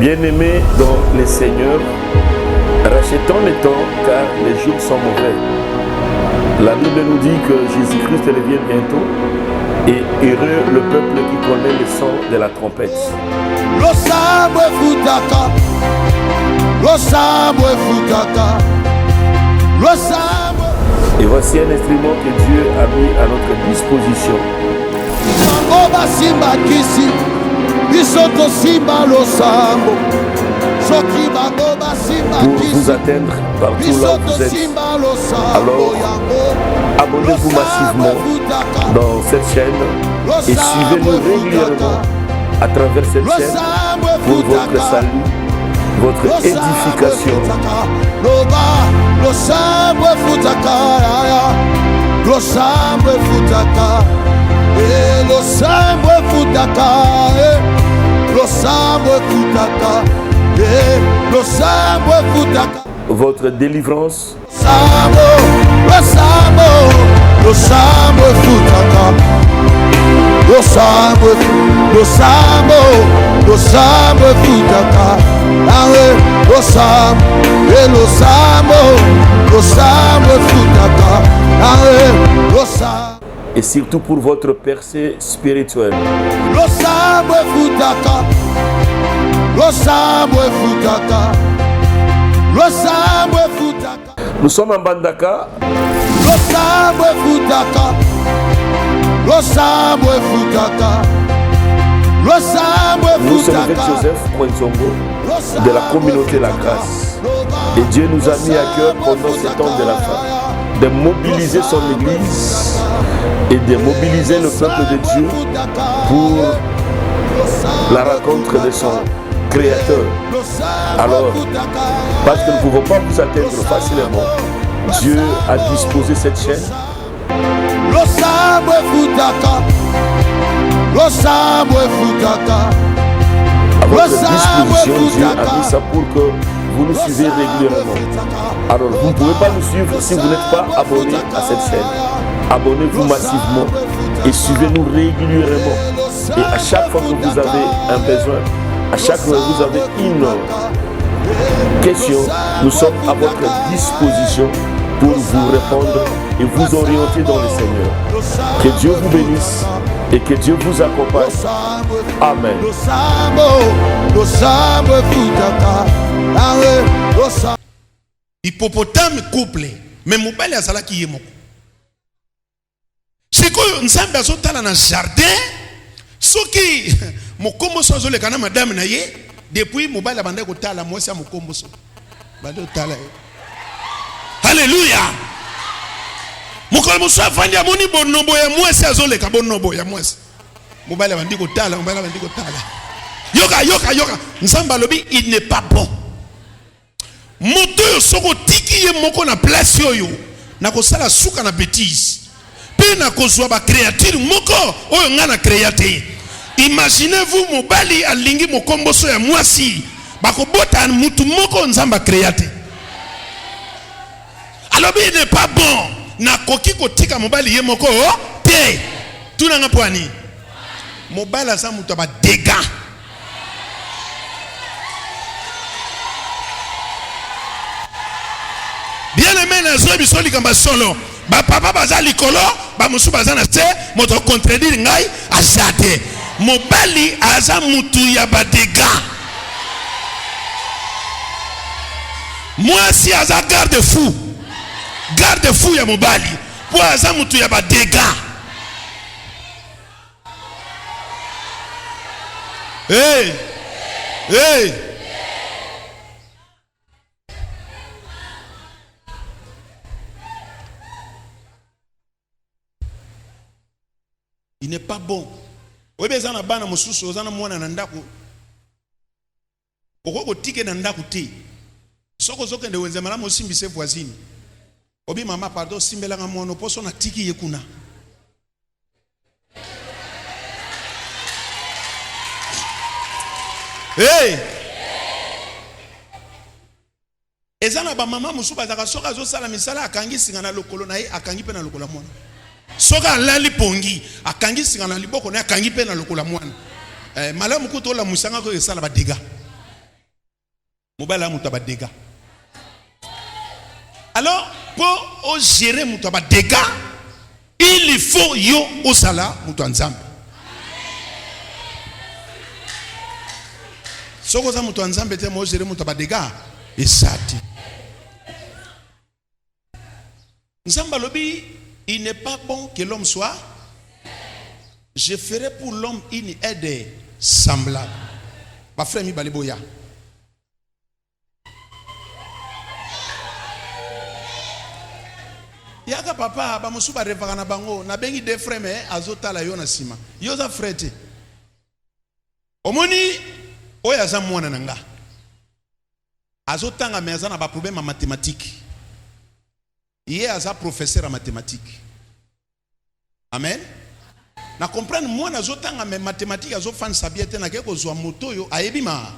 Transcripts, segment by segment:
Bien-aimés dans les seigneurs, rachetons le temps car les jours sont mauvais. La Bible nous dit que Jésus-Christ revient bientôt et heureux le peuple qui connaît le son de la trompette. Et voici un instrument que Dieu a mis à notre disposition. Pour vous atteindre partout là où vous êtes. Alors, abonnez-vous massivement dans cette chaîne et suivez-nous régulièrement à travers cette chaîne pour votre salut, votre édification. Votre délivrance. Et surtout pour votre percée spirituelle. Nous sommes en Bandaka. Nous sommes avec Joseph Mwentsongo de la communauté La Grâce. Et Dieu nous a mis à cœur pendant ce temps de la fin de mobiliser son église et de mobiliser le peuple de Dieu pour la rencontre de son Créateur. Alors, parce que nous ne pouvons pas vous atteindre facilement, Dieu a disposé cette chaîne. À votre disposition, Dieu a mis ça pour que vous nous suivez régulièrement. Alors, vous ne pouvez pas nous suivre si vous n'êtes pas abonné à cette chaîne. Abonnez-vous massivement et suivez-nous régulièrement. Et à chaque fois que vous avez un besoin, à chaque fois que vous avez une question, nous sommes à votre disposition pour vous répondre et vous orienter dans le Seigneur. Que Dieu vous bénisse et que Dieu vous accompagne. Amen. Hippopotame couple, mais mobile azala ki yemoko. Sikoyo nzambe azotala na jardin, soki mokombo so azoleka na madame na ye, depuis mobile abanda kotala mwasi ya mokombo so. Bande otala ye. Alléluia. Mokombo so afandi amoni bonobo ya mwasi azoleka bonobo ya mwasi. Mobile abandi kotala, mobile abandi kotala. Yoka. Nzambe alobi il n'est pas bon. Moto soko tiki ye moko na place yoyo na kosala suka na bêtise pe na kozwa ba créature moko oyo nga na créateur. Imaginez-vous mobali alingi mokomboso ya mwasi bakobota mutu moko nzamba créateur. Alobi il n'est pas bon na koki kotika mobali ye moko te tuna nga poani mobali asa mutu ba dégâts. Bien aimé na zo biso likamba solo ba papa baza likolo ba musu baza na se moto contredire ngai azate mobali aza mutu ya ba dégâts. Moi si aza garde fou ya mobali po aza mutu ya ba dégâts. Hey. Il n'est pas bon. Oui, mais ça bana mususu ozana mwana na ndako. Okoko tike na ndako te. Soko zoke nde wenze mala mosimbise voisine. Obi mama pardon simbela nga mwana poso na tiki yekuna. Hey! Ezana ba mama musuba zaka soka zo sala misala akangi singana lokolo na ye akangi pe na lokola mwana. Soka lali pongi akangi singana liboko na akangi pe na lokola mwana. Malamu kuto la musanga ko esala ba dégâts. Mobile a muta ba dégâts. Alors, pour gérer muta ba dégâts, il faut yo osala muta nzambe. Soko za muta nzambe te mo gérer muta ba dégâts et sati. Nzamba lobi, il n'est pas bon que l'homme soit. Je ferai pour l'homme une aide semblable. Ma frère mi baliboya. Yaka papa ba musuba revaka na bango na bengi de frère mais azota la yo na sima. Yo za frère. Omoni oya za mwana nanga. Azotanga mais azana ba problème en mathématiques. Il est un professeur en mathématiques. Amen. Na comprendre moi na zotanga me mathématiques azo fan sabiete na keko zo moto yo aebima.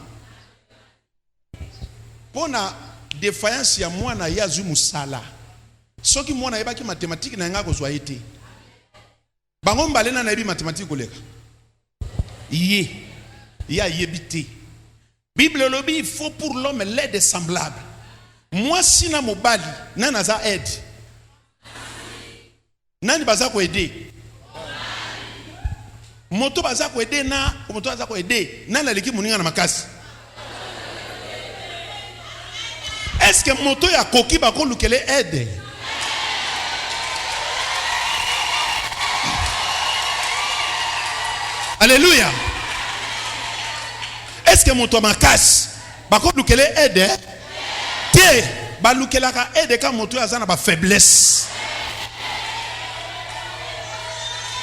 Pona défaillance ya moi na yazu musala. Soki moi na yebaki mathématiques na nga ko zo été. Bango mbalena na yebi mathématiques koleka. Yé. Ya yebité. Bible lobby il faut pour l'homme l'aide semblable. Moi si na mobali nana za aide. Nani baza ko aider? Moto baza ko aider na moto baza ko aider. Nana leki muninga na makasi. Est-ce que moto ya koki ba ko lukele aide? Alléluia. Est-ce que moto makasi ba ko lukele aide? Balukelaka aide ka moto azana ba faiblesse.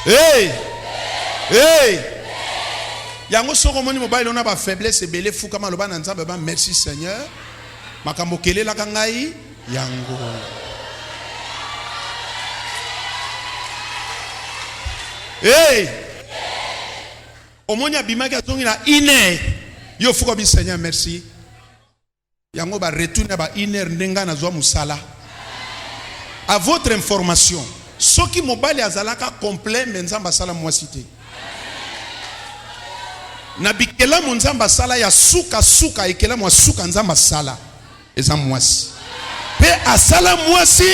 Hey! Hey! Yango soko moni mobile on a ba faiblesse et belé fou kama loba na nzambe ba merci Seigneur. Makambo kelela ka ngai yango. Hey! Omonya bimaki azongi na ine. Yo fuko bi Seigneur merci. Yango ba retourner ba iner ndenga na zo musala. À votre information, ceux qui mobile azalaka complet menzamba sala mwasité. Na bikela monzamba sala ya suka suka ekela mwa suka nzamba sala eza mwasi. Pe asala mwasi,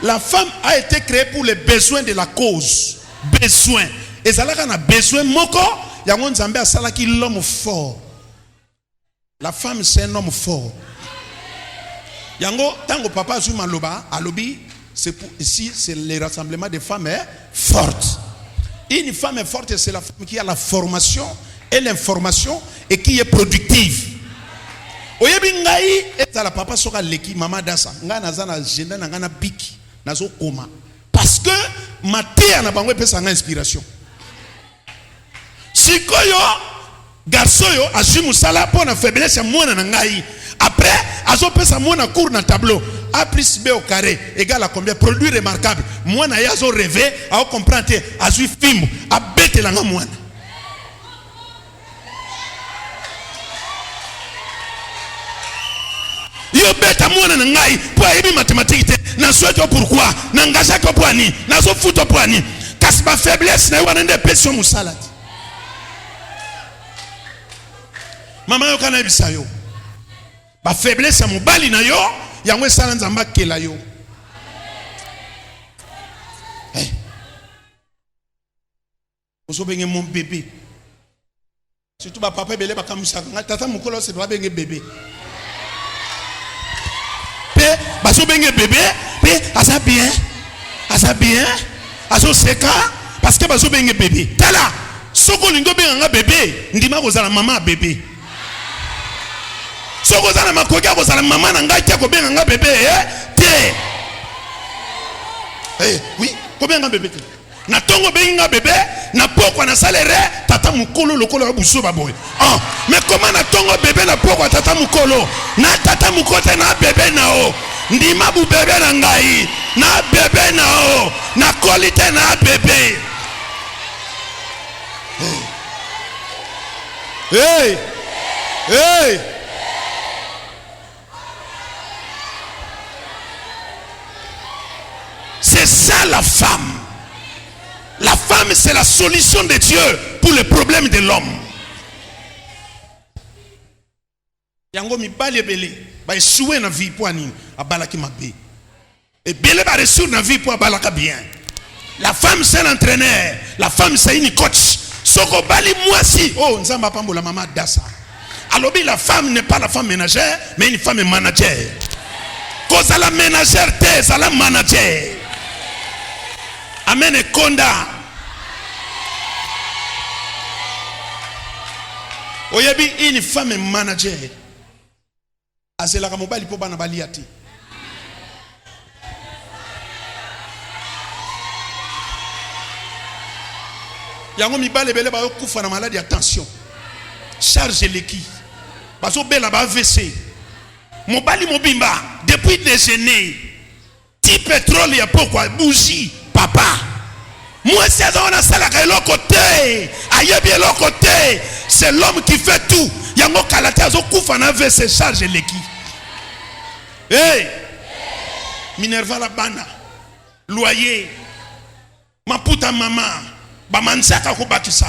la femme a été créée pour les besoins de la cause. Besoin. Ezalaka na besoin moko yango nzambe asala ki l'homme fort. La femme c'est un homme fort. Yango tango papa Zuma loba alobi c'est pour ici c'est le rassemblement des femmes fortes. Une femme forte c'est la femme qui a la formation et l'information et qui est productive. Oyebi ngai ezala papa soka leki mama dasa nga nazana agenda na nga na biki nazo koma parce que maté na bango pesa nga inspiration. Sikoyo garçon yo azimu sala pona faiblesse ya mwana na ngai. Après, azo pesa mwana cours na tableau. A plus B au carré égale à combien? Produit remarquable. Mwana yazo rêvé, a comprendre, azo film, a bête la mwana. Yo bête à mwana na ngai, pour aimer mathématiques, na souhaite pourquoi, na engagé ko poani, na zo foot poani. Casse ma faiblesse, na wana nde pression musala. Maman yo kana bisayo. Ba faiblesse à mon bali na yo, yango sala nzamba kela yo. Hey. Oso benge mon bébé. Surtout ba papa belé ba kamusa, tata mukolo se doit benge bébé. Pe ba so benge bébé, pe asa bien. Asa bien. Aso seka parce que ba so benge bébé. Tala, soko lingo benga bébé, ndima ko zala mama bébé. Soko zana makoka ko zala mama na ngai ko benga nga bébé te. Eh oui, ko benga bébé te. Na tongo benga bébé na poko na salaire tata mukolo lokolo ya buso baboy. Ah, mais comment na tongo bébé na poko tata mukolo? Na tata mukote na bébé na o. Ndima bu bébé na ngai. Na bébé na o. Na qualité na bébé. Hey. Hey. C'est ça la femme. La femme, c'est la solution de Dieu pour les problèmes de l'homme. yango mibali ebele ba échouer na vie pour nini abalaki mabe ebele ba réussir na vie pour abalaka bien. La femme c'est l'entraîneur, la femme c'est une coach. Soko bali mwasi oh nzamba pambola mama dasa. Alors la femme n'est pas la femme ménagère mais une femme manager. Cause à la ménagère c'est la manager. Amen et konda. Oyebi une femme manager. Azela kamobali po bana baliati. Yango mibale bele ba kufa na maladie attention. Charge l'équipe. Baso bela ba AVC. Mobali mobimba depuis déjeuner. Ti pétrole ya pourquoi bougie papa. Moi c'est dans la salle à l'autre côté. Ayebi l'autre côté. C'est l'homme qui fait tout. Yango kalate azo kufa na AVC charge l'équipe. Hey. Minerva la bana. Loyer. Maputa mama. Bamansaka ko bakisa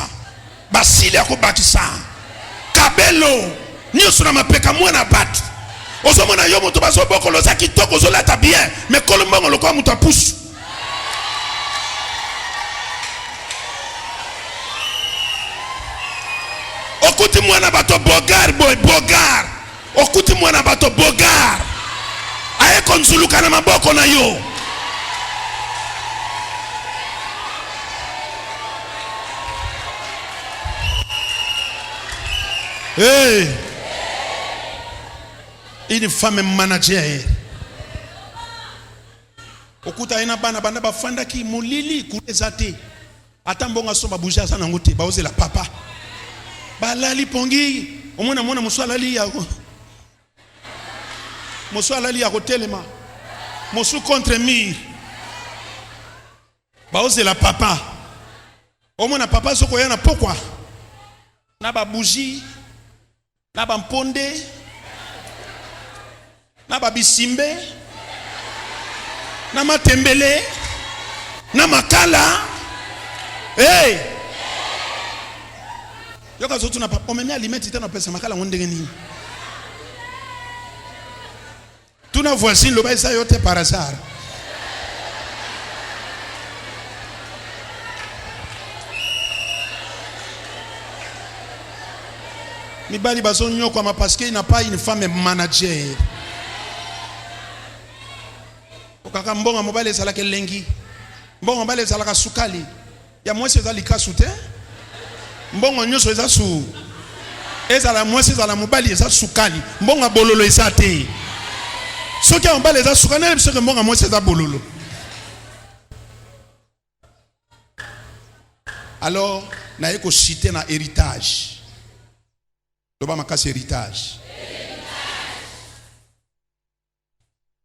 basili ko bakisa kabelo nyoso na mapeka mwana batu ozomona yo moto baso bokolo za kitoko ozolata bien mais kolombongo lokwa muto apusu okuti mwana bato bogar bogar okuti mwana bato bogar aye konzuluka na maboko na yo. Hey. Une femme manager. Okuta ina bana bana bafanda ki mulili kulezate. Atambonga somba bouger sana ngote baoze la papa. Balali pongi. Omona mona muswala li yako. Muswala li yako telema. Mosu contre mur. Baoze la papa. Omona papa soko yana pourquoi? Na ba bougie. Na ba mponde na ba bisimbe na matembele na makala hey yoka zotu na papa omene alimeti tena pesa makala ngondenge nini tuna voisine loba isa yote par hasard Mibali bazo nyoko ma parce qu'il n'a pas une femme manager. Okaka mbonga mobali ezala ke lengi. Mbonga mobali ezala ka sukali. Ya mwese ezali ka sute. Mbonga nyoso eza su. Ezala mwese ezala mobali eza sukali. Mbonga bololo eza te. Soki ya mobali eza sukali na biso ke mbonga mwese eza bololo. Alors na yeko citer na héritage. L'obama casse héritage.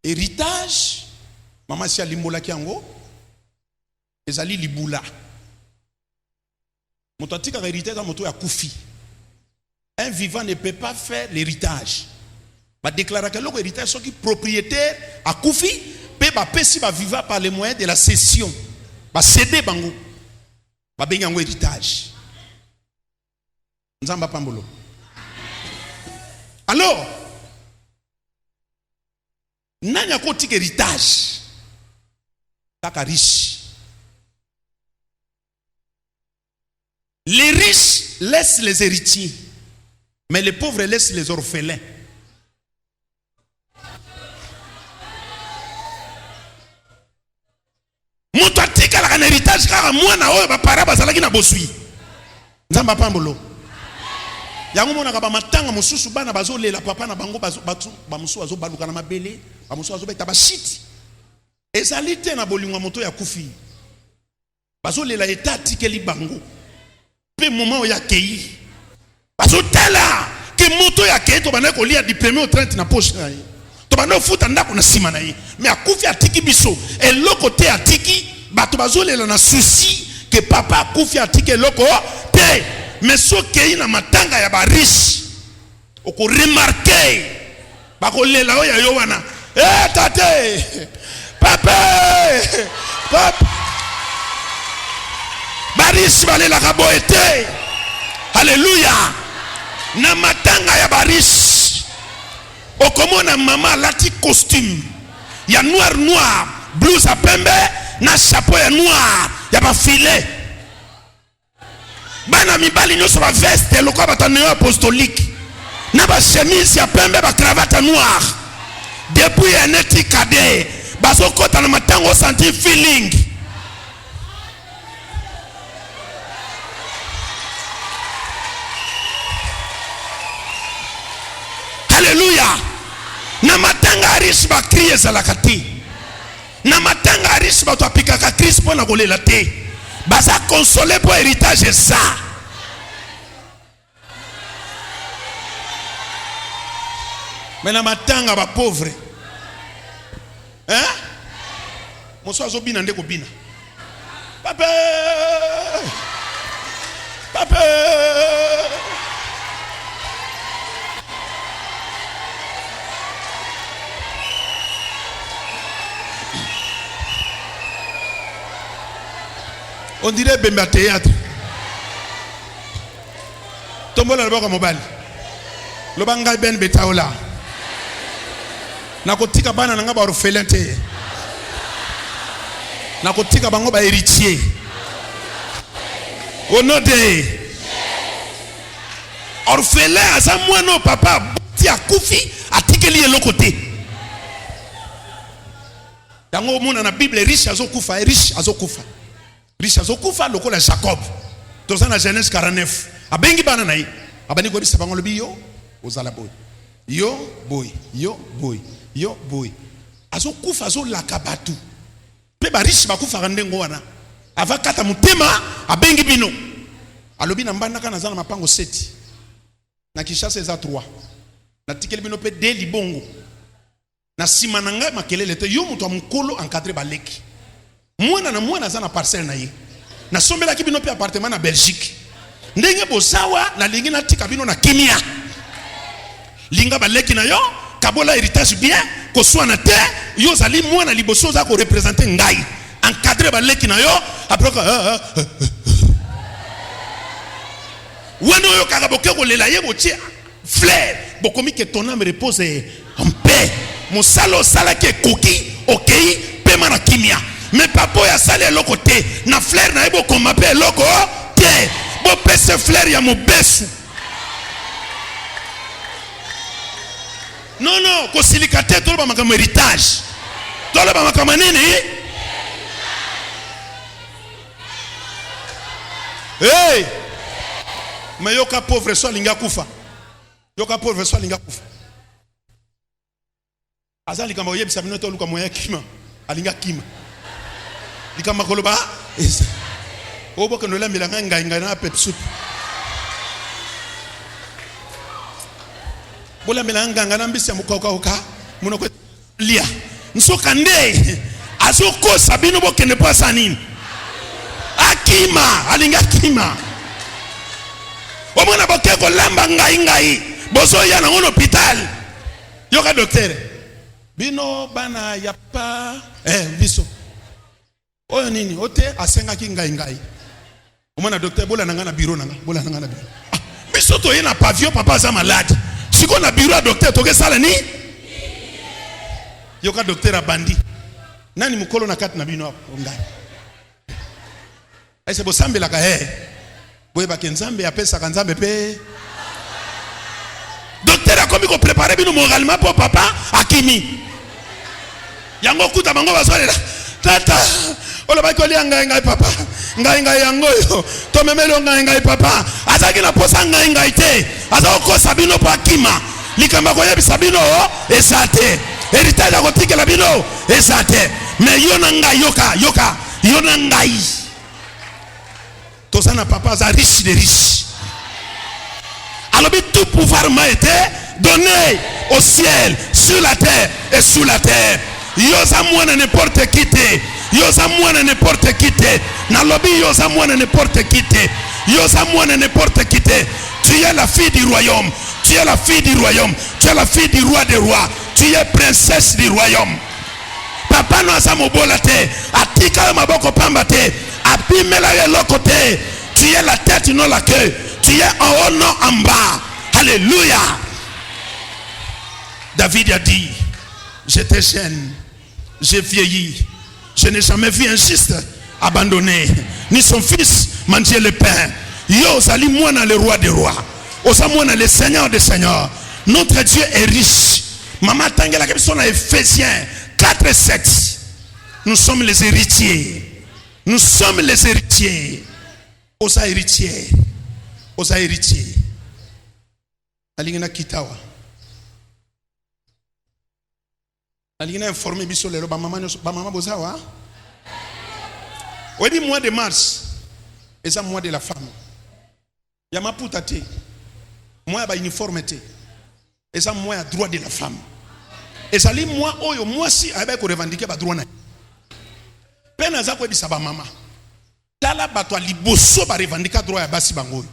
Héritage. Maman si a limbola kiango. Ezali libula. Motatika héritage à moto ya koufi. Un vivant ne peut pas faire l'héritage. Va déclarer que l'héritage sont qui propriétaire à koufi. Pe ba pesi ba vivant par les moyens de la cession. Va céder bango. Va bengango héritage. Nzamba pambolo. Alors, nani a côté héritage, kaka riche. Les riches laissent les héritiers, mais les pauvres laissent les orphelins. Moto atika la héritage kaka mwana oyo ba para bazalaki na bosui. Nzamba pambolo. Yango mona ka ba matanga mususu bana bazolela papa na bango batu ba musu azo baluka na mabele ba musu azo beta ba shit ezali te na bolingwa moto ya kufi bazolela etati ke li bango pe moment ya kei bazotala ke moto ya kei to bana ko lia diplômé au 30 na poche na ye to bana futa ndako na sima na ye mais akufi atiki biso eloko te atiki bato bazolela na souci que papa akufi atiki eloko te. Mais ce qui est na matanga ya ba riche oko remarquer ba ko lela o ya yo wana tate papa ba riche ba lela ka boete alléluia na matanga ya ba riche okomona mama lati costume ya noir noir, blouse à pembe na chapeau ya noir ya ba filet. Bana mibali nyoso ba veste lokwa bataneo apostolique na ba chemise ya pembe ba cravate noir. Depuis un eti cadet bazokota na matango senti feeling. Alléluia. Na matanga arish ba kriye zalakati. Na matanga arish ba to apika ka Christ pona kolela te. Baza consoler pour héritage ça. Mais na matanga ba pauvre. Hein? Moso azobina ndeko bina. Papa! Papa! On dirait Bemba théâtre. Tombola le mobile. Le banga ben betaola. Nakotika bana nanga ba orphelin te. Nakotika bango ba héritier. Au nom de orphelin asa mwana papa ti akufi atikeli ye lokote. Dango mona na Bible riche azokufa, riche azokufa. Riche azokufa lokola Jacob. Toza na Genèse 49. Abengi bana nayi. Abani ko bisa bango lobi yo ozala boy. Yo boy, yo boy, yo boy. Azokufa zo lakabatu. Pe ba riche bakufa kandengo wana. Ava kata mutema abengi bino. Alobi na mbanda kana zana mapango 7. Na Kinshasa eza 3. Na tikeli bino pe de libongo. Na simananga makelele te yo muto mukolo encadré baleki. Mwana na mwana zana parcelle na ye. Na sombela ki bino pe appartement na Belgique. Ndenge bosawa na lingi na tika bino na kimia. Linga baleki na yo kabola héritage bien ko swana te yo zali mwana liboso za ko représenter ngai. Encadré baleki na yo après Wano yo kagaboke ko lela ye botie flair bokomi que ton âme repose en paix. Mosalo sala ke koki okei pema na kimia. Mais papa ya sale loko te na flair na ebo ko mape loko te bo pese flair ya mobesu. Non non ko silikate to ba makama héritage. To ba makama nini? Hey! Mais yoka pauvre so linga kufa. Yoka pauvre so linga kufa. Azali kama yebisa bino to luka moya kima. Alinga kima. Likama koloba esa. Obo ke nola milanga ngai na pepsup. Bola milanga ngana mbisi ya mukoka munoko lia. Nsoka nde azoko sabino bokene pasa nini? Akima, alinga kima. Omona bokeko lamba ngai bozo ya na hôpital. Yoka docteur. Bino bana ya pa biso. Oyo nini ote asenga ki ngai. Omona docteur bola nanga na bureau nanga, bola nanga na bureau. Ah, biso to yena pavio papa za malade. Siko na bureau docteur toke sala ni? Yoka docteur abandi. Nani mukolo na kati na bino hapo ngai. Ese bo sambela ka boye ba kenzambe apesa kanzambe pe. Docteur a komi ko préparer bino moralement pour papa akimi. Yango kuta bango bazolela. Tata ola ba ko lianga ngai papa. Ngai yango yo. To memelo ngai papa. Azaki na posa ngai te. Azako sabino po akima. Likamba ko yebi sabino esate. Héritage ko tikela bino esate. Mais yona ngai yoka. Yona ngai. Tosana papa za riche de riche. Alors tout pouvoir m'a été donné au ciel, sur la terre et sous la terre. Yosa mwana n'importe qui te. Yosa mwana n'importe qui te. Nalobi yosa mwana n'importe qui te. Yosa mwana n'importe qui te. Tu es la fille du royaume. Tu es la fille du royaume. Tu es la fille du roi des rois. Tu es princesse du royaume. Papa no asamo bola te. Atika maboko pamba te. Abimela loko te. Tu es la tête, non la queue. Tu es en haut, non en bas. Alléluia. David a dit, j'étais jeune, j'ai vieilli, je n'ai jamais vu un juste abandonné, ni son fils manger le pain. Yo, sali moi dans le roi des rois, osa moi dans le seigneur des seigneurs. Notre Dieu est riche. Maman Tangela qui sont dans Ephésiens 4:7. Nous sommes les héritiers. Nous sommes les héritiers. Osa héritier. Osa héritier. Alingena kitawa. Alingena informé biso lelo ba maman bozawa. Oyebi mois de mars. Et ça mois de la femme. Yama putate. Mois ba uniformité. Et ça mois à droit de la femme. Et ça li moi oyo moi si avec ko revendiquer ba droit na. Pena za ko bisa ba mama. Tala bato liboso ba revendiquer droit ya basi bango.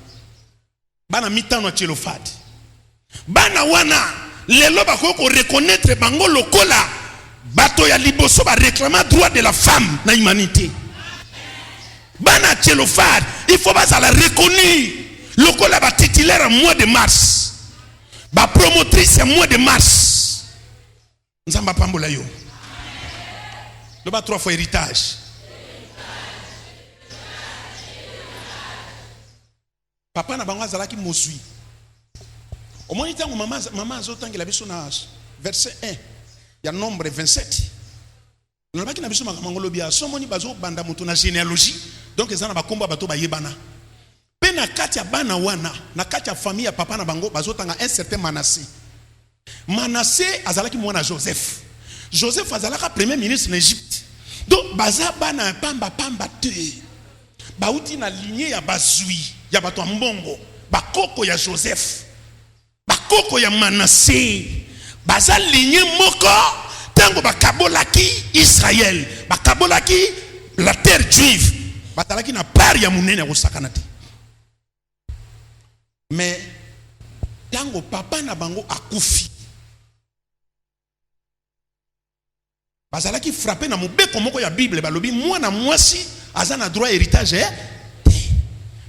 Bana mitano chelofat. Bana wana lelo ba ko reconnaître bango lokola bato ya liboso ba réclamer droit de la femme na humanité. Bana chelofat, il faut pas la reconnaître lokola ba titulaire mois de mars. Ba promotrice mois de mars. Nzamba pambola yo. Le ba 3 fois héritage. Papa na bango azalaki mosui. Au moins tango maman azotangela biso na verset 1. Ya nombre 27. Le baki na biso makamangolo bia somoni bazo banda mutu na généalogie. Donc ezana ba komba bato ba yebana. Pe na kati ya bana wana, na kati ya famille ya papa na bango bazotanga un certain Manassé. Manassé azalaki mwana Joseph. Joseph azalaka premier ministre en Égypte. Donc baza bana pamba te. Bauti na lignée ya bazui, ya bato mbongo, bakoko ya Joseph. Bakoko ya Manassé. Baza lignée moko tango bakabolaki Israël. Bakabolaki la terre juive. Batalaki na part ya munene ko sakanati. Mais tango papa na bango akufi. Bazalaki frappé na mobeko moko ya Bible balobi mwana mwasi azana droit héritage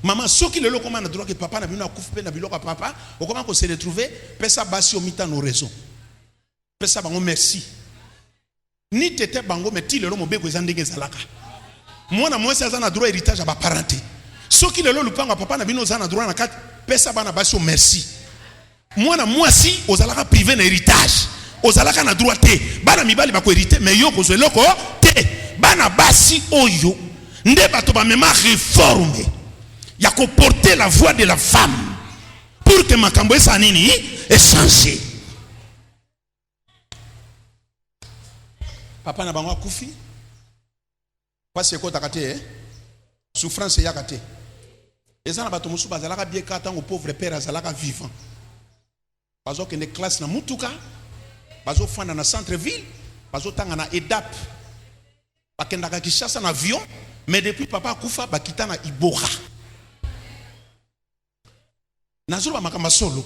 maman soki lelo koma na droit que papa na bino akufi pe na biloko papa o comment ko se retrouver pesa basi o mita no raison pesa bango merci ni tete bango meti lelo mobeko ezandenge zalaka mwana mwasi azana droit héritage ba parenté soki lelo lupanga papa na bino azana droit na kati pesa bana basi o merci mwana mwasi ozalaka privé na héritage ozalaka na droit te bana mibali bako hériter mais yo ko zeloko te bana basi oyo nde bato ba mema réforme ya ko porter la voix de la femme pour que makambo esa nini échanger papa na bango akufi pasi ko takate souffrance ya kate ezana bato musu bazalaka bien ka tango pauvre père azalaka vivant bazo que ne classe na mutuka bazo fanda na centre ville bazo tanga na EDAP bakendaka Kinshasa na avion mais depuis papa kufa bakita na Iboka nazolo makamba solo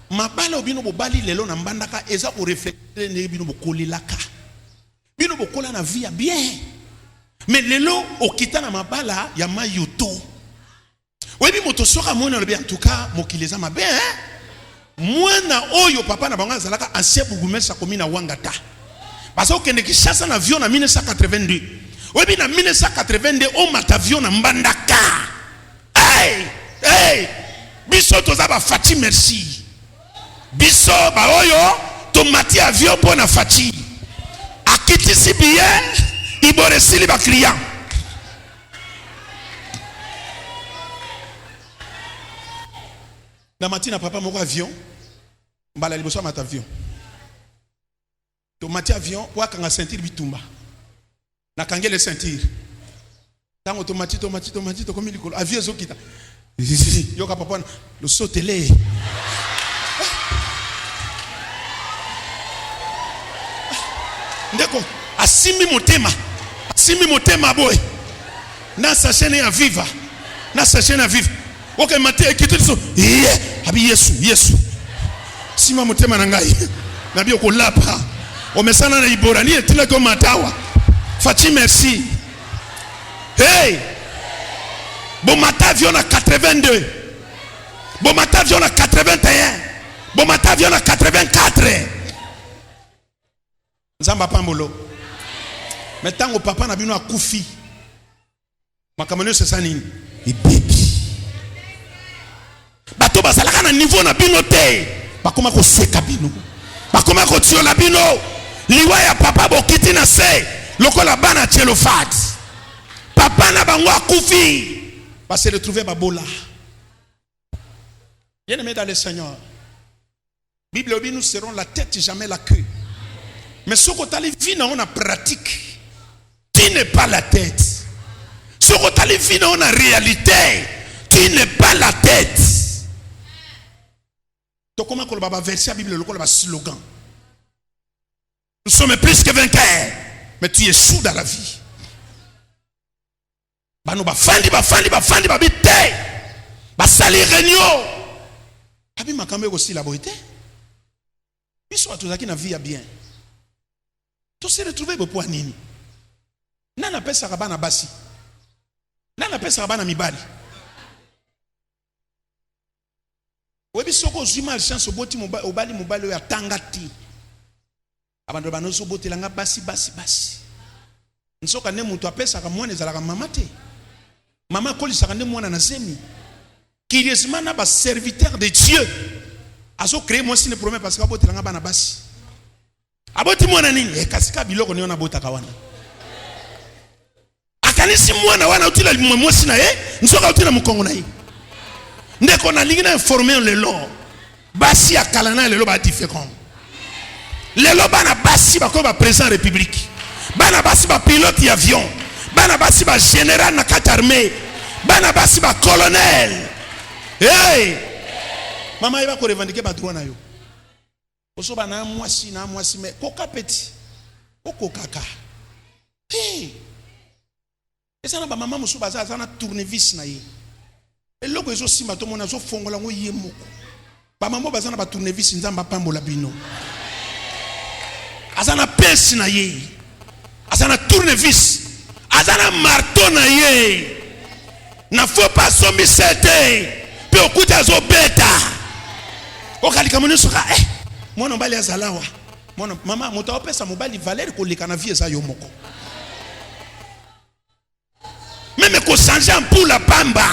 mabala obino bobali lelo na mbandaka eza ko reflecter ne bino bokolelaka bino bokola na vie bien mais lelo okita na mabala ya mayoto webi moto soka mona le bien en tout cas mokileza mabe mwana oyo papa na bango azalaka ancien bourgmestre sa commune na Wangata baso kende Kinshasa na avion na 1982 webi na 1982 o mata avion na mbandaka hey biso toza ba fati merci biso ba oyo to mati avion po na fati akitisi bien iboresili ba client na matina papa moko avion mbala liboso mata avion to mati avion wa kanga ceinture bitumba na kangele ceinture tango to mati to komi likolo avion zokita yoka papa le sotele ndeko asimi motema boy na sachene ya viva ok mate ekiti so abi yesu sima motema na ngai na bi okolapa o mesana na iborani etila ko matawa fati merci hey bon mata avion na 82 bon mata avion na 81 Bon mata vient en 84. Nzamba pambolo. Mais tant que papa n'a bino akufi. Makamano c'est ça nini? Et baby. Bato basalaka na niveau na bino te. Bakoma ko seka bino. Bakoma ko tio la bino. Liwa ya papa bokiti na se. Lokola bana tchelofat. Papa na bango akufi. Va se retrouver babola. Bien aimé dans le Seigneur. Bible dit nous serons la tête jamais la queue. Mais ce que tu as vu dans la pratique, tu n'es pas la tête. Ce que tu as vu dans la réalité, tu n'es pas la tête. Donc comment on va verser la Bible, le slogan. Nous sommes plus que vainqueurs, mais tu es sous dans la vie. Bah nous bafandi babite, bah sali réunion. Abi makambe aussi la beauté. Ils sont tous qui na vie bien. Tu se retrouver pour nini? Nana pesa kabana basi. Nana pesa kabana mibali. Webi soko zuma chance oboti obali mobali ya tangati. Abando banoso boti langa basi. Nsoka ne mutu apesa ka mwana ezala ka mama te. Mama kolisa ka ne mwana na zemi. Curieusement na ba serviteur de Dieu. Aso créer moi si ne promet parce que aboti langa bana basi. Aboti mwana nini? E kasika biloko ni ona bota kawana. Akanisi mwana wana utila mwa si na nsoka utila mukongo na ye. Ndeko na lingi na informer le lo. Basi akalana le lo ba différent. Le lo bana basi ba ko ba président république. Bana basi ba pilote avion. Bana basi ba général na kati armée. Bana basi ba colonel. Hey! Mama iba ko revendiquer ba droit na yo. Osoba na mwasi mais koka petit. Oko kaka. Hey! Esa na ba mama musuba za na tournevis na ye. Et logo ezo simba to mona zo fongola ngo ye moko. Ba mama ba na ba tournevis nzamba pambola bino. Azana pince na ye. Azana tournevis. Azana marteau na ye. Na faut pas sommi sete. Pe okuta zo beta. Okalika moni soka mwana mbali azalawa. Mwana mama moto opesa mobali valeur ko leka na vie eza yo moko. Même ko changer en pour la pamba.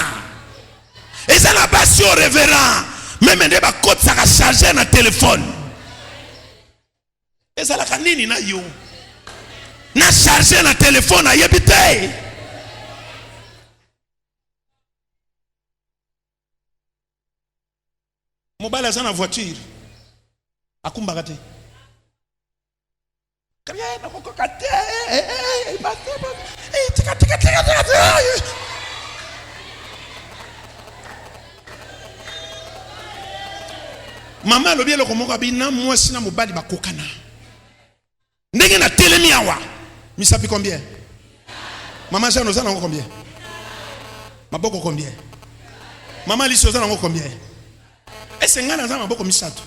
Eza na basi au révérend. Même ndeba kotsa ka charger na téléphone. Eza la kanini na yo. Na charger na téléphone ayebite. Mobile azana voiture. Akumba kate. Kabia na koko kate. Tika. Mama lobi lo komoko bina mwasi na mobali bakokana. Ndenge na telemi awa. Misapi combien? Maman Jean nous en combien? Maboko combien? Maman Lisi nous en combien? Et c'est ngana za maboko misato.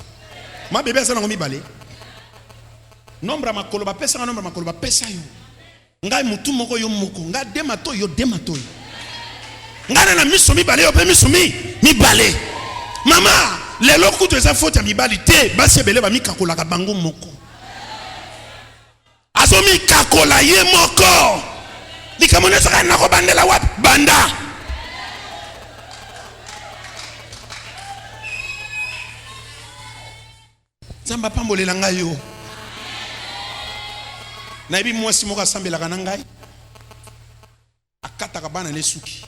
Ma bébé ça na mibale. Nombre makolo ba pesa nombre makolo ba pesa yo. Ngai mutu moko yo moko, nga demato yo. Ngana na miso mibale yo pe miso mibale. Mama, lelo kutu eza faute ya mibali te, basi ebele ba mikakola ka bango moko. Azomi kakola ye moko. Likamone saka na ko bandela wapi? Banda. Zamba pambolela ngai yo. Na ebi mwasi moko asambela kana ngai. Akata ka bana lesuki.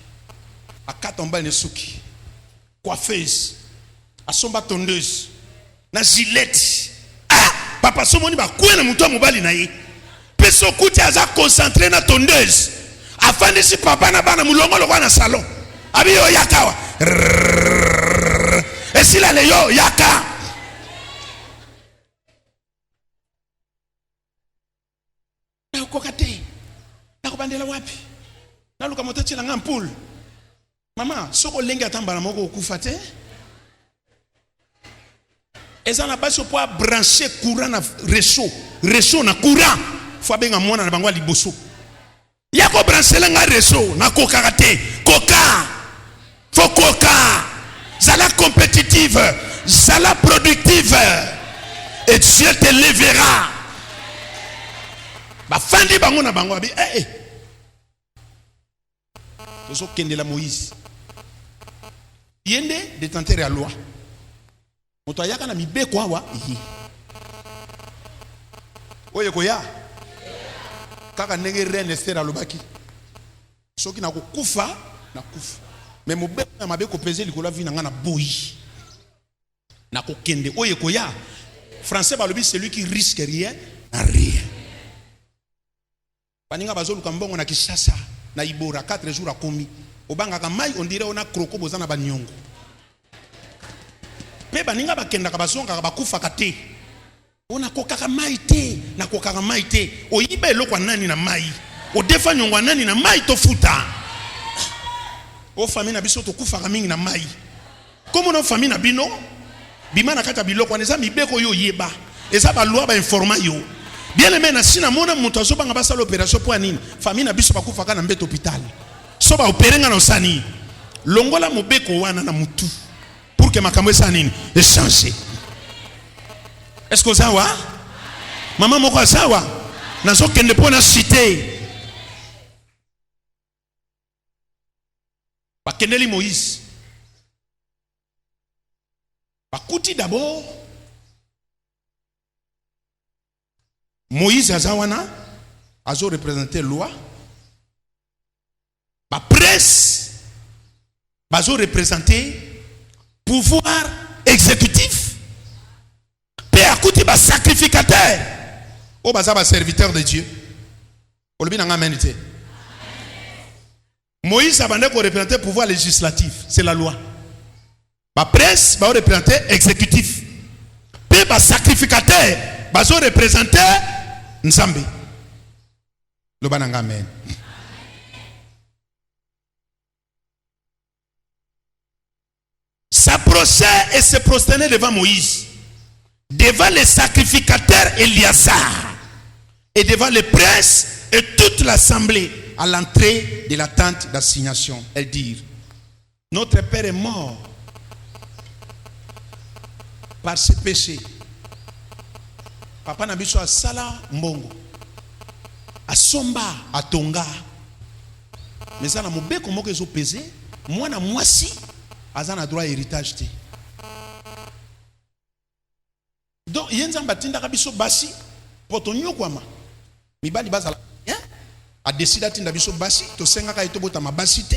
Akata mbala lesuki. Coiffeuse. Asomba tondeuse. Na gilette. Papa somoni ba kwena mutu mobali na ye. Peso kuti aza concentré na tondeuse. Afande si papa na bana mulongo lokwa na salon. Abi yo yakawa. Esila le yo yaka. Na kokate. Na kubandela wapi? Na luka motochi la ngampul. Mama, soko lengi atambala moko okufa te. Eza na basi pour brancher courant na réseau na courant. Faut benga mwana na bangwa liboso. Ya ko brancher nga réseau na koka te. Koka. Faut koka. Zala compétitive. zala productive et Dieu te lèvera. Ba fandi bango na bango abi tozo kende la Moïse yende détenteur ya loi moto ayaka na mibeko awa oye koya kaka ndenge reine Esther alobaki soki na kokufa na kufa mais mobeko na mabeko peser likolo vi na nga na boyi na kokende oye koya français balobi celui qui risque rien n'a rien. Baninga bazoluka mbongo na Kishasa na Ibora 4 jours akomi obanga ka mai on dirait on a kroko bozana banyongo pe baninga bakenda ka bazonga ka bakufa kate ona kokaka mai te na kokaka mai te oyiba eloko nani na mai o defa nyongo nani na mai to futa o famille na biso to kufa ka mingi na mai comme no famille na bino bimana kata biloko neza mibeko yo yeba eza ba loi ba informa yo. Bien aimé na sina mona muto azobanga basala opération pour nini famille na biso bakufa kana mbeto hôpital so ba opérer nga na osani longola mobeko wana na mutu pour que makambo esa nini échanger. Est-ce que ça va maman moko sawa nazo kende pona cité ba kendeli Moïse bakuti d'abord Moïse azawana azo représenter loi ba presse bazo représenter pouvoir exécutif pe akuti ba sacrificateur o baza ba serviteur de Dieu olobi na ngamenité. Moïse abande ko représenter pouvoir législatif, c'est la loi. Ba presse ba représenter exécutif pe ba sacrificateur bazo représenter Nzambe. Le bananga amen. S'approcher et se prosterner devant Moïse, devant les sacrificateurs Éliasar et devant les princes et toute l'assemblée à l'entrée de la tente d'assignation. Elles dirent: notre père est mort par ses péchés. Papa na biso asala mbongo asomba atonga mais ça na mobeko moko ezo peser mwana mwasi azana droit héritage te donc yenza mbatinda ka biso basi poto nyokwama mibali bazala a décider tinda biso basi to senga ka etobota mabasi te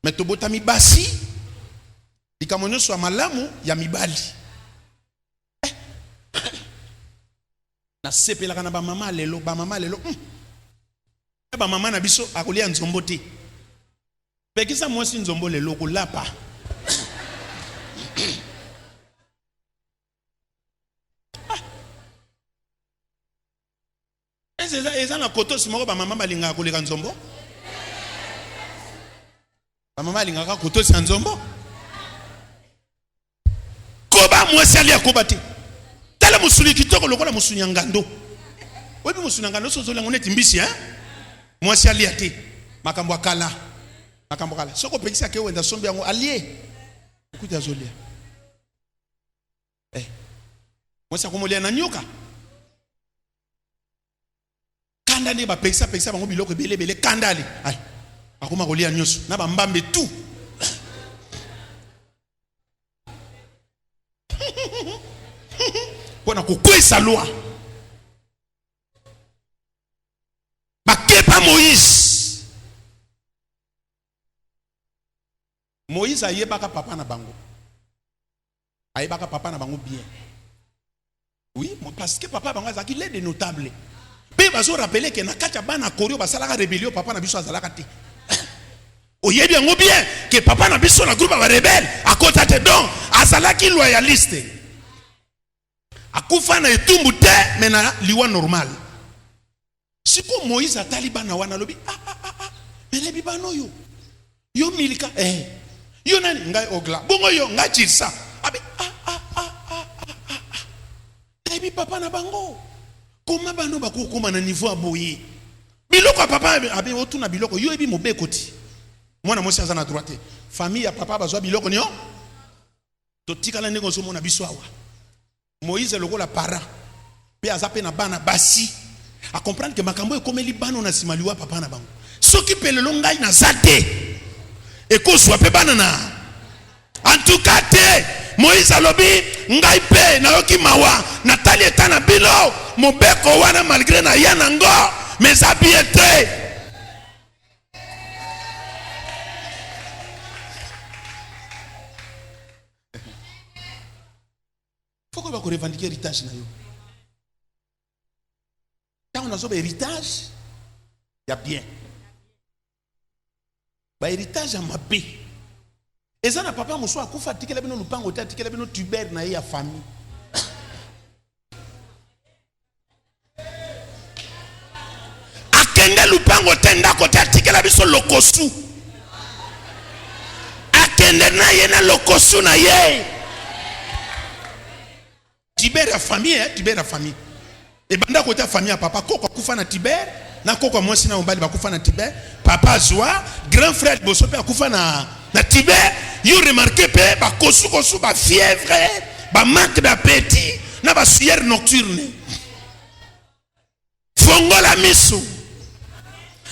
mais tobota mibasi likamonyo so malamu ya mibali na sepelaka na ba mama lelo ba mama na biso akolia nzombo te pekisa mwasi nzombo lelo kolapa eza na kotosi moko ba mama balingaka koleka nzombo ba mama balingaka kotosi ya nzombo koba mwasi ali akoba te tala musuli kitoko lokola musuni ngando webi musuni ngando so zolango neti mbisi mwasi ali ate makambo akala soko pekisa ke wenda sombi yango alie kuta zolia mwasi akomolia na nyoka kanda ne ba pekisa bango biloko belebele kanda ali akoma kolia nyoso na ba mbambe tout pona kokwesa loi bakepa Moïse ayebaka papa na bango bien oui parce que papa bango azaki l'aide notable pe bazo rappeler que na kacha bana korio basalaka rébellion papa na biso azalaka te oyebi yango bien que papa na biso na groupe ba rebelle akota te donc azalaki loyaliste akufa na etumbu te mais na liwa normal siko Moïse atali bana wana lobi mais bi bano yo milika yo nani ngai ogla bongo yo ngai chirsa abi bi papa na bango koma bano bakokoma na niveau aboye biloko papa abi otuna biloko yo ebi mobeko ti mwana mosi azana droite famille ya papa bazwa biloko nyo totikala ndenge ozomona biso awa. Moïse lokola para pe azape na bana basi a comprendre que makambo ekomeli bana na simaliwa papa na bango soki pelelo ngai na zate ekozwa pe bana na en tout cas te Moïse alobi ngai pe na yoki mawa natali eta na bilo mobeko wana malgré na ya nango mais abiete faut qu'on revendique héritage na yo. Quand on a un héritage, il y a bien. Bah héritage à ma paix. Et ça n'a pas peur, monsieur, à coup fatigué, la bino lupango, t'as la bino tuber na ya famille. Akende lupango tenda kote atike la biso lokosu. Akende na ye na lokosu na ye. Tiber à famille, hein, Tiber à famille. Et banda côté famille à papa, koko kufa na Tiber, na koko moi sina mbali ba kufa na Tiber, papa Zoa, grand frère Bosope a kufa na Tiber, you remarqué pe ba kosu ba fièvre, ba manque d'appétit, na ba sueur nocturne. Fongo la miso.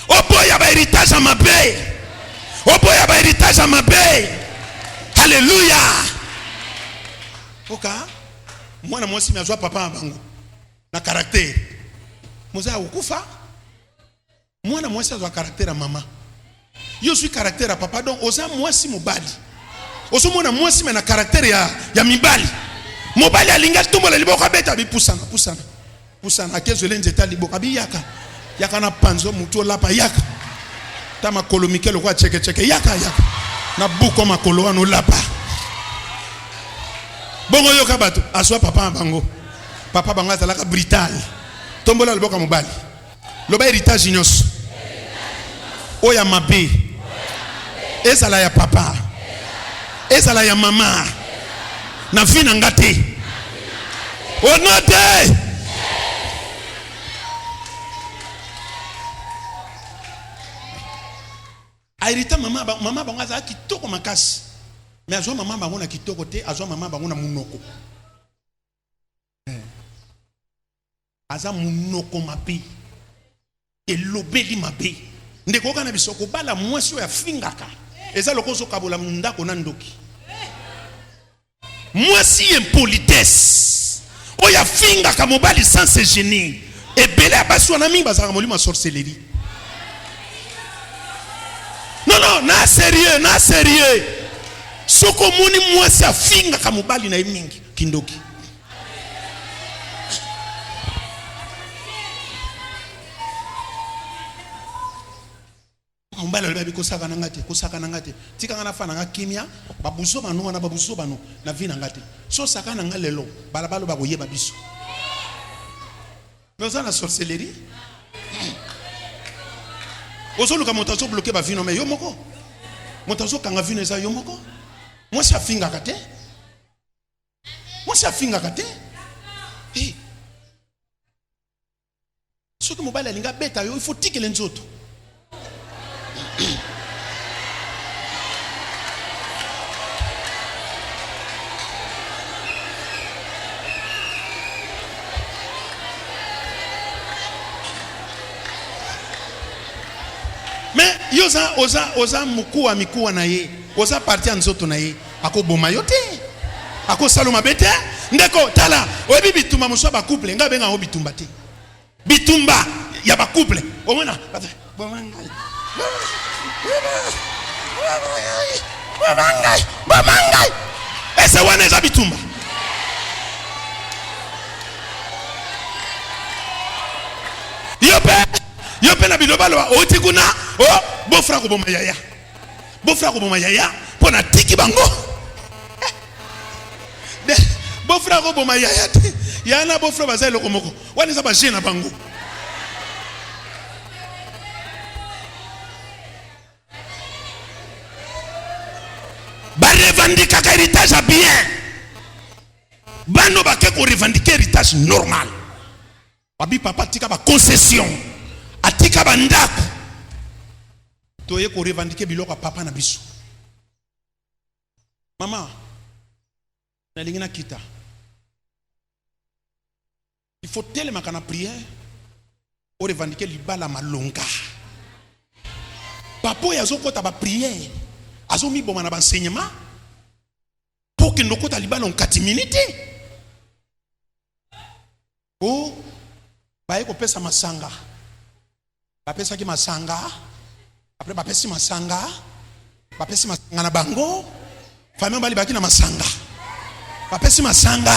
Opo ya ba héritage à ma paix. Opo ya ba héritage à ma paix. Alléluia. Oka mwana mwasi mezwa papa bango na caractère moza ukufa mwana mwasi azwa caractère à maman yo suis caractère à papa donc oza mwasi mobali ozo mwana mwasi na caractère ya mibali mobali alinga tumbola liboka beta bi pusana kezo lenze ta liboka bi yaka na panzo mutu lapa yaka ta makolo mikelo kwa cheke yaka na buko makolo wana lapa. Bongo yo kabato aswa papa bango azalaka brutal tombola liboka mobali loba héritage nyos oya mabe ezala ya papa ezala ya mama na vina ngate onote airita mama bango azala kitoko makasi. Mais azwa maman bango na kitoko te, azwa maman bango na munoko. Aza munoko mabe. Elobeli mabe. Ndeko kana bisoko bala mwasi ya fingaka. Eza lokoso kabola ndako na ndoki. Mwasi impolitesse. Oya fingaka mobali sans se gêner. Ebele abaso na mingi bazaka molima sorcellerie. Non, na sérieux. Soko moni mwasi afinga kamubali na mingi kindoki. Mbala lebi kosaka nangate. Tika ngana fa nanga kimia, babuso banu na vina ngate. So saka nanga lelo, balabalo ba koyeba biso. Mais ça la sorcellerie. Ozo luka montazo bloquer ba vino mais yo moko. Montazo kanga vino eza yo moko. Moi ça finga kate. Ce que mobile linga beta yo il faut tike les autres. Mais oza mikuwa na ye. Oza parti en nzoto na ye. Ako boma yote. Ako saloma bete. Ndeko tala. Obi bitumba muswa ba couple. Nga benga o bitumba te. Bitumba ya ba couple. Omona. Bomangai. Ese wana eza bitumba. Yope na bilobalo oti kuna. Oh, bofra ko boma yaya. Pona tiki bango. Bofra ko boma yaya. Yana bofra bazai lokomoko. Wani za ba jena bango. Ba revendiquer héritage à bien. Bano ba ke ko revendiquer héritage normal. Babi papa tika ba concession. Atika ba ndako. Toye ko revendiquer biloko papa na biso. Maman, na lingina kita. Il faut tellement qu'on a prière pour revendiquer libala malonga. Papa yazo kota ba prière, azo mi bomana ba enseignement pour que nous kota libala en 4 minutes. Oh, ba eko pesa masanga. Ba pesa ki masanga. Après ba pesa masanga. Ba pesa masanga na bango. Famille bali baki na masanga. Ba pesa masanga.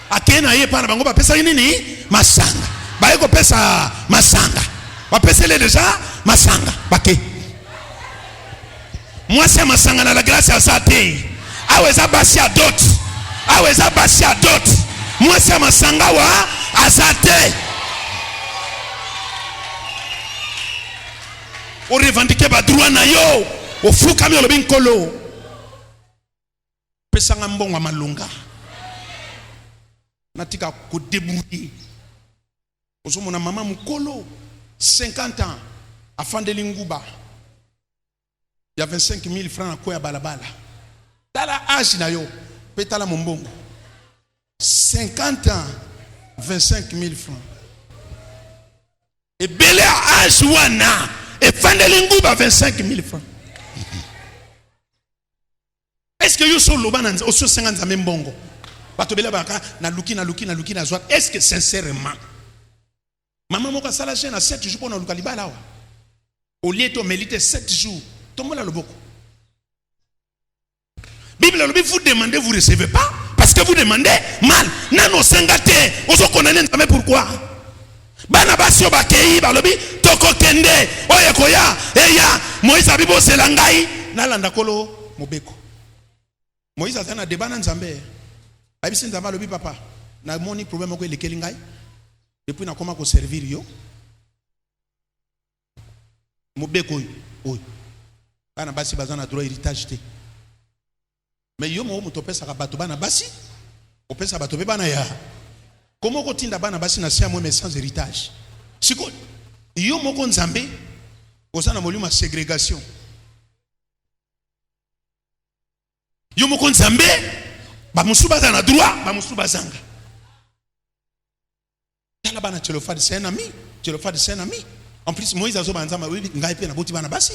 Akena ye pana bango ba pesa nini? Masanga. Ba eko pesa masanga. Ba pesa le déjà masanga. Bake. Moi c'est masanga na la grâce à ça te. Aweza basi à d'autres. Aweza basi à d'autres. Moi c'est masanga wa azate. O revendiquer ba droit na yo. O fuka mi olobin kolo. Pesanga mbongo malunga. Natika ko débrouiller. Ozo mona mama mukolo 50 ans afande linguba. Il y a 25 000 francs à quoi balabala. Tala âge na yo, petala mombongo. 50 ans, 25 000 francs. Et belé à âge wana, et fandelingouba 25 000 francs. Est-ce que yo so loban au 50 ans même bongo? Bato belé baka na luki na zwat. Est-ce que sincèrement maman moka sala chaîne à 7 jours pour na lukaliba là. Au lieu de mériter 7 jours, tombe là le boko. Bible le vous demandez, vous recevez pas parce que vous demandez mal. Nano sengate, ozo konane nzambe pourquoi? Bana basio bakei balobi toko kende oye koya eya Moïse abibo selangai nalanda kolo mobeko. Moïse azana debana nzambe. Abisi nzambe lobi papa na moni problème ko lekeli ngai. Depuis na koma ko servir yo. Mobeko oyo. Bana basi bazana droit héritage te. Mais yo mo mutopesa ka bato bana basi opesa bato be bana ya comment kotinda bana basi na sia moi mais sans héritage siko yo moko nzambe ozana molima ségrégation yo moko nzambe ba musuba za na droit ba musuba zanga tala bana Tchélophade c'est un ami Tchélophade c'est un ami en plus Moïse azo banzama oui ngai pe na boti bana basi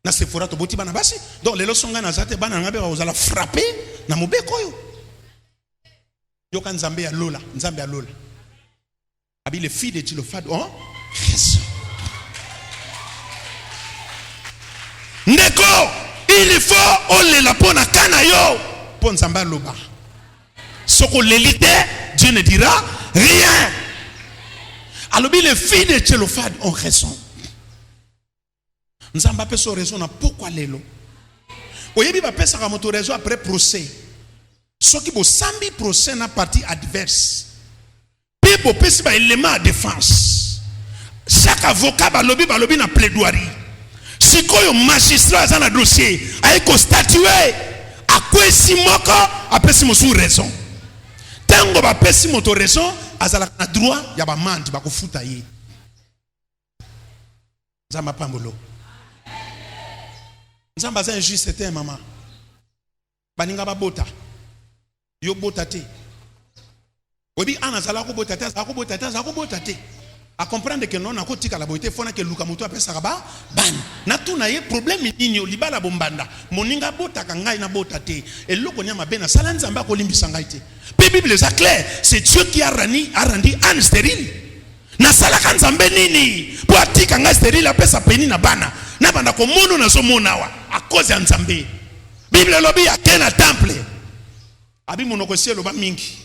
na Sephora to boti bana basi donc les lorsons na zate bana ngabe ba ozala frapper na mobeko yo kan nzambe ya lola abi les filles de Tchélophade ont raison ndeko il faut on les la pona kana yo pon nzamba loba soko l'élite Dieu ne dira rien alors les filles de Tchélophade ont raison. Nous avons pas raison pourquoi lelo. Oyebi ba pesa ka moto raison après procès. Ce qui bo sambi procès na partie adverse. Puis bo pesi ba élément de défense. Chaque avocat ba lobi na plaidoirie. Si koyo magistrat za na dossier ay ko statuer a kwesi moko apesi mo sous raison. Tango ba pesi moto raison azala na droit ya ba mandi ba ko futa ye. Zamba pambolo. Nzamba za injuste c'était maman. Baninga ba bota. Yo bota te. Obi ana zala ko bota te, za ko bota te. A comprendre que non na ko tika la boité fona ke luka moto apesa ba ban. Na tuna ye problème nini libala bombanda. Moninga bota ka ngai na bota te. Eloko nyama bena sala nzamba ko limbisa ngai te. Pe Bible est clair, c'est Dieu qui a rendu Anne stérile. Na sala kan nzambe nini? Po atika ngai stérile apesa peni na bana. Na banda ko mono na so monawa à cause ya nzambe. Bible lobi ya kena temple. Abi monoko cielo ba mingi.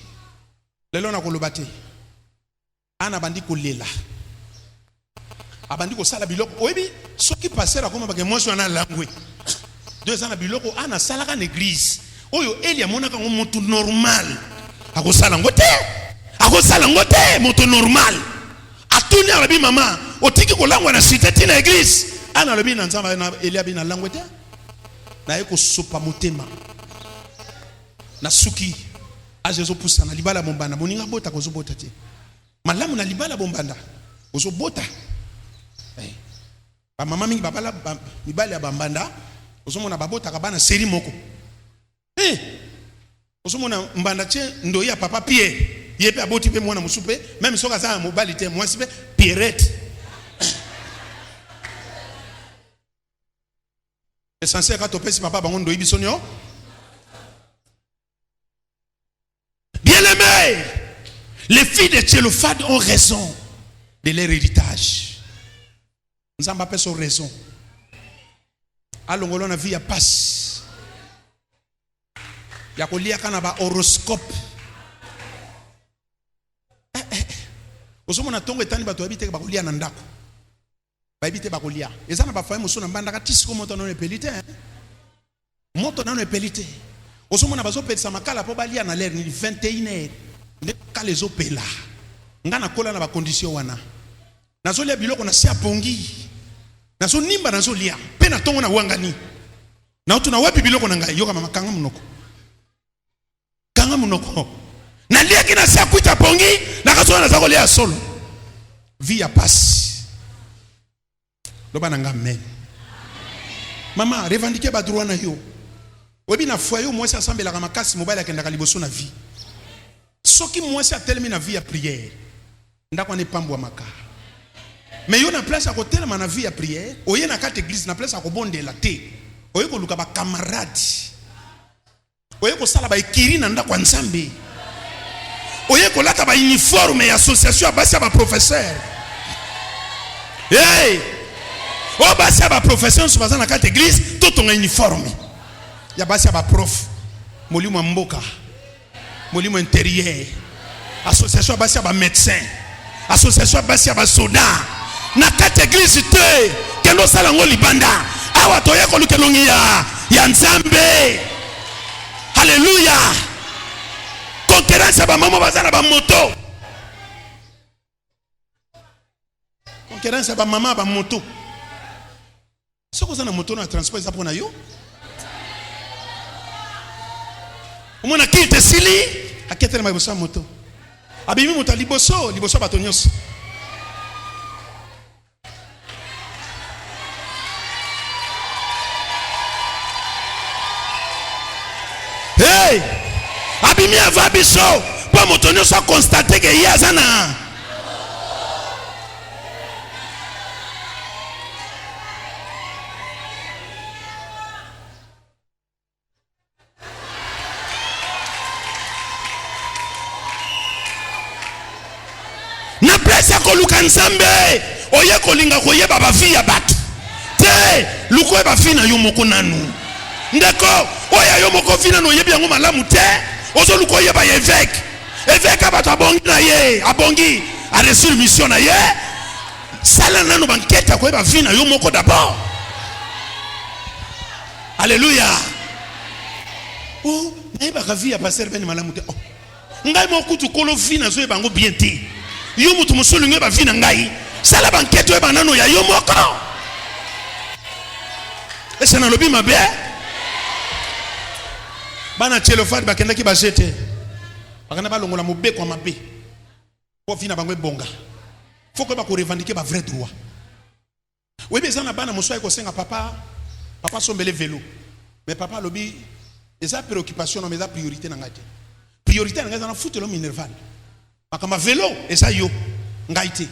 Lelo na ko lobate. Ana bandi ko lela. Abandi ko sala biloko. Oyebi soki passer comme ba ke moi na langwe. 2 ans na biloko ana sala ka église. Oyo Elia monaka ngo moto normal. Ako sala ngote. Ako sala ngote moto normal. Atuni arabi mama, otiki ko langwa na cité tina église. Ana lobi na nzamba na Elia bina langwete na eko sopa motema na suki ajezo pusa na libala bombanda moninga bota ko zo bota te malamu na libala bombanda ozo bota ba mama mingi babala libala ya bambanda ozo mona babota ka bana seri moko osomona mbanda tie ndoya papa Pierre yepe aboti pe mwana musupe même soka za mobilité moi sipe Pierrette. Essentiel quand topesi papa bango ndoyi bisonyo. Bien-aimés, les filles de Tchélophad ont raison de leur héritage. Nous avons pas son raison. Allons, on a vu à passe. Il y a kolia kanaba horoscope. Osomona tongo etani bato habite ba kolia nandako. Ba habite ba kolia. Ezana ba faye musona mbandaka tisiko moto na epelite. Moto na epelite. Osomona bazo pelisa makala po balia na l'air ni 21h. Ne kala ezopela. Ngana kola na ba condition wana. Nazo lia biloko na sia pongi. Nazo nimba nazo lia. Pe na tongo na wangani. Na utu na wapi biloko na ngai yoka mama kanga munoko. Kanga munoko. Na lia kina sia kuita pongi na kazo na zako lia solo. Via passe. Loba na ngamen. Mama revendiquer ba droit na yo. Obi na foyer moi ça semble la makasi mobile akenda ka liboso na vie. Soki moi ça tellement na vie ya prière. Ndako ne pambwa maka. Mais yo na place à côté na vie ya prière, oye na carte église na place à ko bondela te. Oye ko luka ba camarade. Oye ko sala ba ikiri na ndako nzambe. Oye ko lata ba uniforme ya association basi ba professeur. Hey! O basi ba professeur so bazana carte église tout ton uniforme. Ya basi ba prof. Molimo mboka. Molimo intérieur. Association basi ba médecin. Association basi ba soda. Na carte église te kendo sala ngo libanda. Awa toye ko lukelongi ya nzambe. Alléluia. Concurrence ba mama bazana ba moto. Concurrence ba mama ba moto. Soko zana moto na transport za pona yo. Omona kite sili aketela mabosa moto. Abimi moto liboso batonyos. Hey! Abimi ava biso po motonyo so constater que yazana. Na place ko luka nzambe oye ko linga ko yeba ba fi ya batu. Te luko ba fi na yo moko nanu. Ndeko oya yo moko fina no yebi yango malamu te ozo luko yeba évêque abato abongi na ye abongi a reçu mission na ye sala nanu banketa ko yeba fina yo moko d'abord. Alléluia. Oh naiba ka vi ya passer ben malamu te. Oh ngai mo kutu kolo fina zo yeba ngo bien te yo mutu musulu ngeba fina ngai sala banketa yeba nanu ya yo moko. Esa na lobi mabe. Bana Tchélophad bakenda ki bajete bakana balongola mobe kwa mabe po fina bangwe bonga faut que ba ko revendiquer ba vrai droit. Oui mais ça na bana mosoy ko senga papa sombele vélo mais papa lobi eza préoccupation no mais eza priorité na ngate priorité na ngata na foot lo minerval bakama vélo eza yo ngaite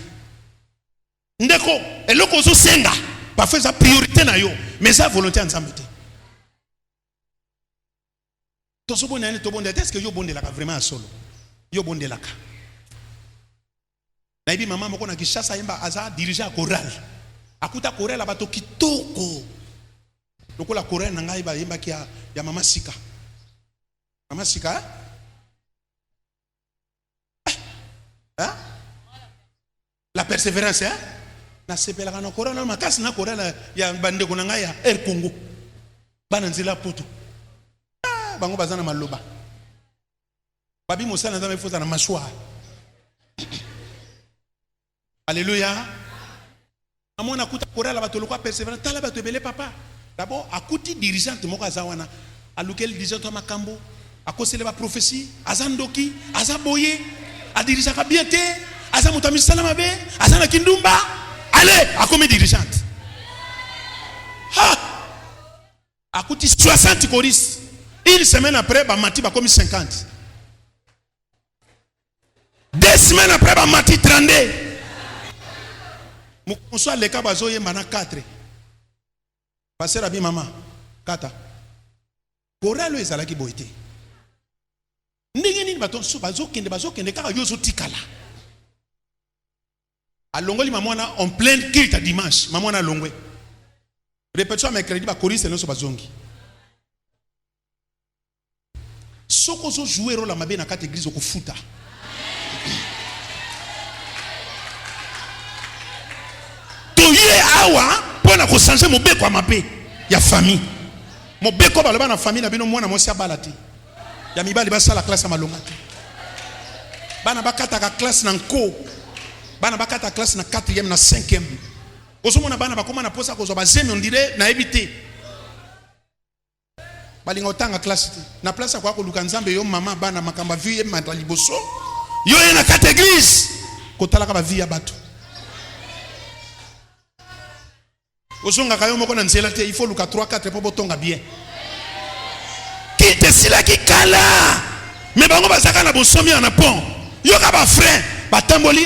ndeko eloko zo senga parfois eza priorité na yo mais eza volonté nzambe te. Est-ce que yo bondelaka vraiment solo? Yo bondelaka. Naibi mama moko na Kishasa yemba aza dirigeant choral. Akuta choral abato kitoko. Lokola choral na ngai ba yemba ki ya mama Sika. Mama Sika? Hein? La persévérance hein? Na sepelaka na choral na makasi na choral ya bandeko na ngai ya Air Congo. Bana nzela poto. Bango bazana maloba babi mosala nzambe foza na mashwa. Alléluia. Amona kuta korala bato lokwa persévérant tala bato ebele papa d'abord akuti dirigeante moko azawana alukel dirigeante makambo akosele ba prophétie azandoki azaboye adirija bien te azamutami salama be azana kindumba allez akomi dirigeante ha akuti 60 choristes Une semaine après, Mati va comme 50. 2 semaines après, Mati 32. On soit les cas bazoye mana 4. Passer à bien maman. 4. Koralo ezala ki boité. Ndenge nini baton so bazokende kaka yozo tikala. Alongoli mamona en plein culte dimanche, mamona longwe. Répétition mercredi ba choriste no so bazongi. Soko zo jouer rôle mabe na kati église okufuta. Toye awa pona ko changer mobeko mabe ya famille. Mobeko baloba na famille na bino mwana mosi abalati. Ya mibali ba sala classe malonga. Bana bakata ka classe na nko. Bana bakata classe na 4e na 5e. Ozomona bana bakoma na posa ko zo bazemi on dirait na éviter. Balinga otanga classe na place kwa ko luka nzambe yo mama bana makamba vie mata liboso. Yo na kata église ko talaka ba vie ya bato. Ozonga kayo moko na nzela te il faut luka 3 4 po botonga bien. Qui te sila ki kala. Mais bango bazaka na bosomi na pont. Yo ka ba frère batamboli